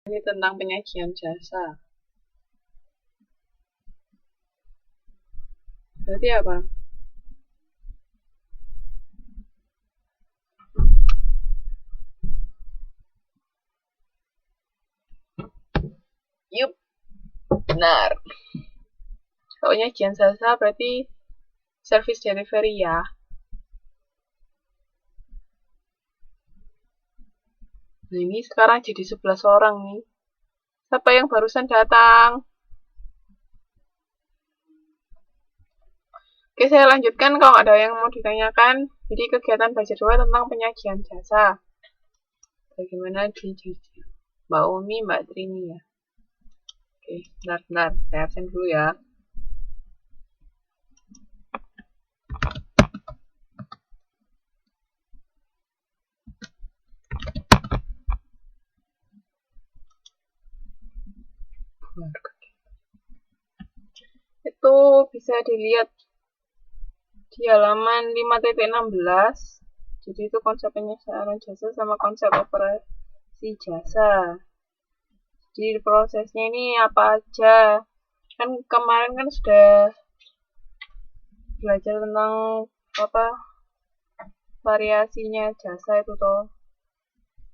Ini tentang penyajian jasa. Berarti apa? Yup, benar. Kalau penyajian jasa berarti service delivery ya. Nah, ini sekarang jadi 11 orang nih. Siapa yang barusan datang? Oke, saya lanjutkan kalau ada yang mau ditanyakan. Jadi kegiatan belajar 2 tentang penyajian jasa. Bagaimana di Mbak Umi, Mbak Trini ya. Oke, bentar. Saya absen dulu ya. Itu bisa dilihat di halaman 5.16. Jadi itu konsep penyesuaian jasa sama konsep operasi jasa. Jadi prosesnya ini apa aja? Kan kemarin kan sudah belajar tentang apa variasinya jasa itu toh.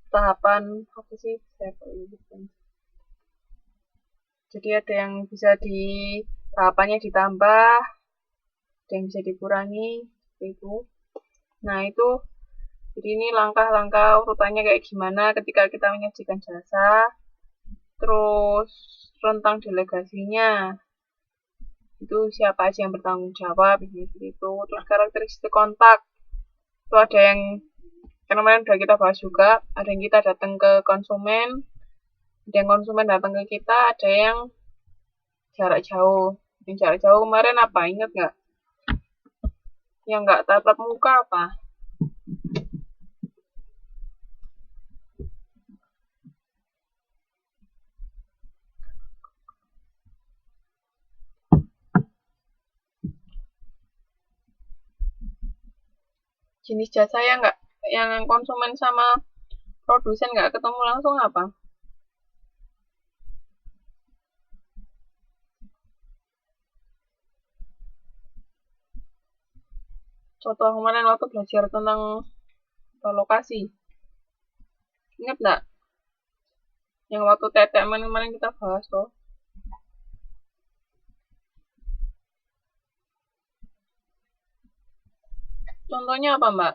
Tahapan apa sih? Saya Jadi ada yang bisa di tahapannya ditambah, ada yang bisa dikurangi, itu. Nah itu, jadi ini langkah-langkah urutannya kayak gimana ketika kita menyajikan jasa, terus rentang delegasinya, itu siapa aja yang bertanggung jawab, seperti itu. Terus karakteristik kontak, itu ada yang kemarin udah kita bahas juga, ada yang kita datang ke konsumen, ada yang konsumen datang ke kita, ada yang jarak jauh. Yang jarak jauh kemarin apa? Ingat nggak? Yang nggak tatap muka apa? Jenis jasa yang konsumen sama produsen nggak ketemu langsung apa? Contoh kemarin waktu belajar tentang lokasi. Ingat nggak? Yang waktu tetek kemarin kita bahas tuh. Contohnya apa, Mbak?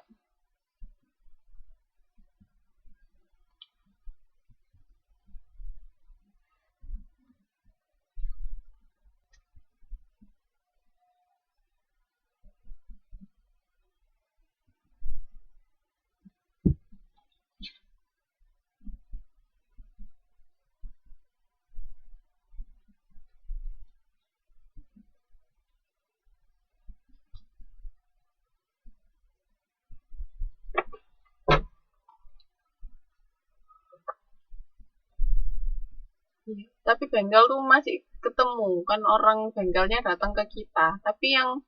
Tapi bengkel tuh masih ketemu, kan orang bengkelnya datang ke kita. Tapi yang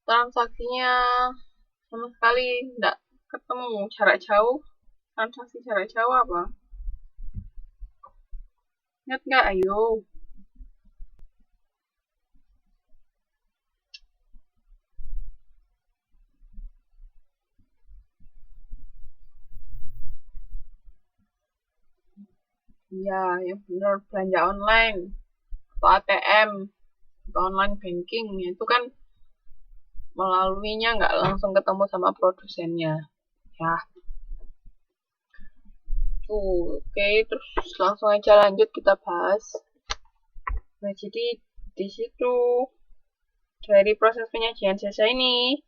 transaksinya sama sekali nggak ketemu, jarak jauh. Transaksi jarak jauh apa? Ingat nggak? Ayo. Iya, yang benar belanja online atau ATM atau online banking itu kan melaluinya nggak langsung ketemu sama produsennya. Ya, tuh, oke, terus langsung aja lanjut kita bahas. Nah, jadi di situ dari proses penyajian jasa ini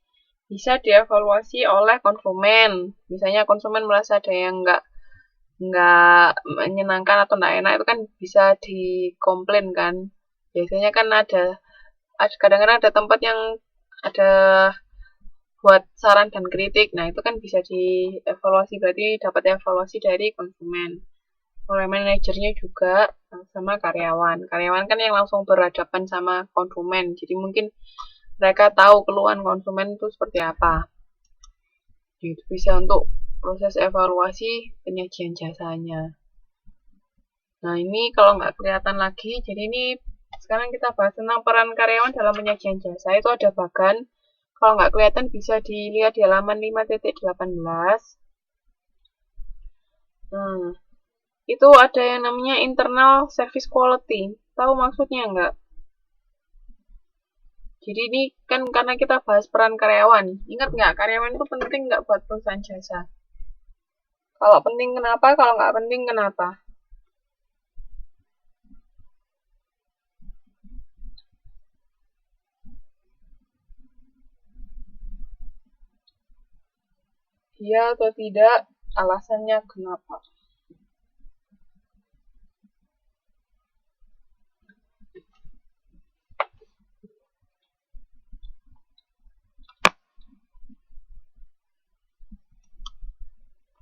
bisa dievaluasi oleh konsumen. Misalnya konsumen merasa ada yang nggak menyenangkan atau nggak enak, itu kan bisa dikomplain kan. Biasanya kan ada kadang-kadang ada tempat yang ada buat saran dan kritik. Nah, itu kan bisa dievaluasi, berarti dapat evaluasi dari konsumen. Oleh manajernya juga sama karyawan. Karyawan kan yang langsung berhadapan sama konsumen. Jadi mungkin mereka tahu keluhan konsumen itu seperti apa. Itu bisa untuk proses evaluasi penyajian jasanya. Nah, ini kalau nggak kelihatan lagi, jadi ini sekarang kita bahas tentang peran karyawan dalam penyajian jasa. Itu ada bagan. Kalau nggak kelihatan bisa dilihat di halaman 5.18. Nah, itu ada yang namanya internal service quality. Tahu maksudnya nggak? Jadi ini kan karena kita bahas peran karyawan. Ingat nggak, karyawan itu penting nggak buat perusahaan jasa? Kalau penting kenapa? Kalau nggak penting kenapa? Iya atau tidak? Alasannya kenapa?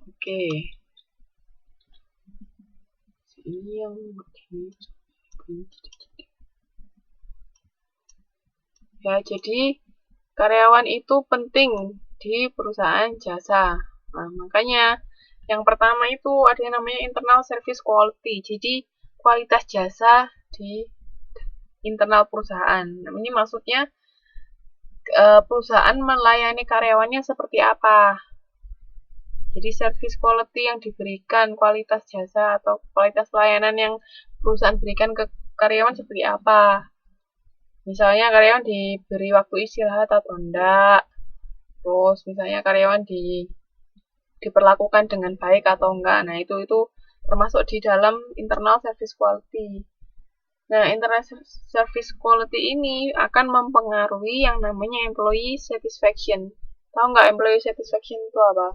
Oke. Ini yang begini. Ya, jadi karyawan itu penting di perusahaan jasa. Nah, makanya yang pertama itu ada yang namanya internal service quality. Jadi, kualitas jasa di internal perusahaan. Nah, ini maksudnya perusahaan melayani karyawannya seperti apa. Jadi, service quality yang diberikan, kualitas jasa atau kualitas pelayanan yang perusahaan berikan ke karyawan seperti apa. Misalnya karyawan diberi waktu istirahat atau enggak. Terus misalnya karyawan diperlakukan dengan baik atau enggak. Nah, itu termasuk di dalam internal service quality. Nah, internal service quality ini akan mempengaruhi yang namanya employee satisfaction. Tahu nggak employee satisfaction itu apa?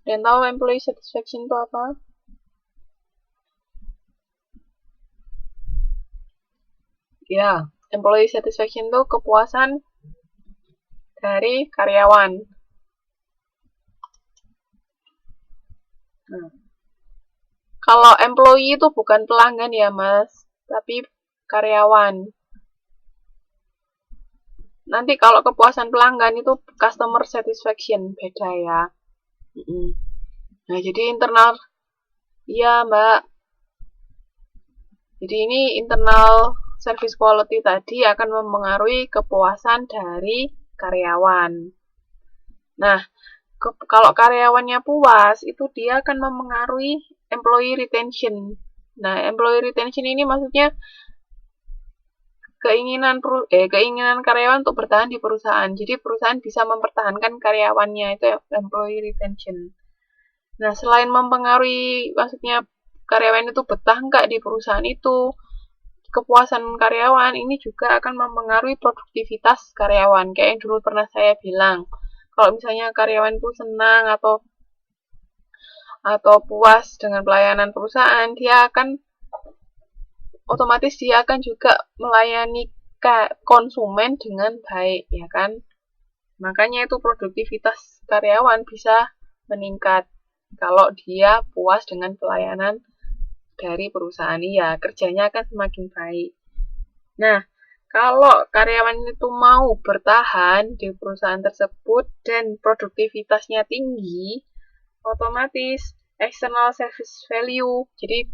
Dan tahu employee satisfaction itu apa? Ya, employee satisfaction itu kepuasan dari karyawan. Nah, kalau employee itu bukan pelanggan ya, Mas, tapi karyawan. Nanti kalau kepuasan pelanggan itu customer satisfaction, beda ya. Nah, jadi internal, iya Mbak. Jadi ini internal service quality tadi akan mempengaruhi kepuasan dari karyawan. Nah, kalau karyawannya puas, itu dia akan mempengaruhi employee retention. Nah, employee retention ini maksudnya keinginan karyawan untuk bertahan di perusahaan. Jadi perusahaan bisa mempertahankan karyawannya, itu employee retention. Nah, selain mempengaruhi, maksudnya karyawan itu betah nggak di perusahaan itu, kepuasan karyawan ini juga akan mempengaruhi produktivitas karyawan. Kayak yang dulu pernah saya bilang, kalau misalnya karyawan itu senang atau puas dengan pelayanan perusahaan, otomatis dia akan juga melayani konsumen dengan baik, ya kan? Makanya itu produktivitas karyawan bisa meningkat kalau dia puas dengan pelayanan dari perusahaan. Iya, kerjanya akan semakin baik. Nah, kalau karyawan itu mau bertahan di perusahaan tersebut dan produktivitasnya tinggi, otomatis external service value, jadi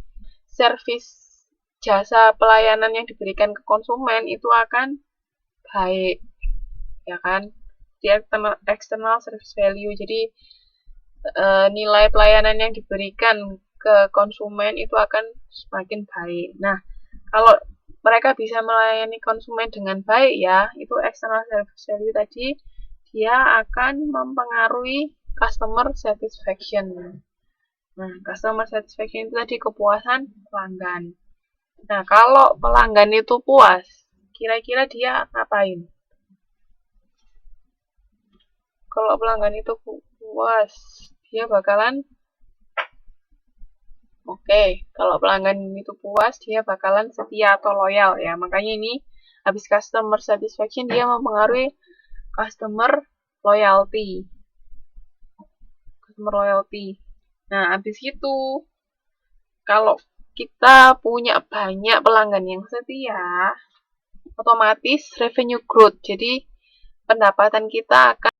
service jasa pelayanan yang diberikan ke konsumen itu akan baik, ya kan? Di external service value, jadi nilai pelayanan yang diberikan ke konsumen itu akan semakin baik. Nah, kalau mereka bisa melayani konsumen dengan baik ya, itu external service value tadi, dia akan mempengaruhi customer satisfaction. Nah, customer satisfaction itu tadi kepuasan pelanggan. Nah, kalau pelanggan itu puas, kira-kira dia ngapain? Kalau pelanggan itu puas, dia bakalan kalau pelanggan itu puas, dia bakalan setia atau loyal ya. Makanya ini habis customer satisfaction dia mempengaruhi customer loyalty. Customer loyalty. Nah, habis itu kalau kita punya banyak pelanggan yang setia, otomatis revenue growth. Jadi pendapatan kita akan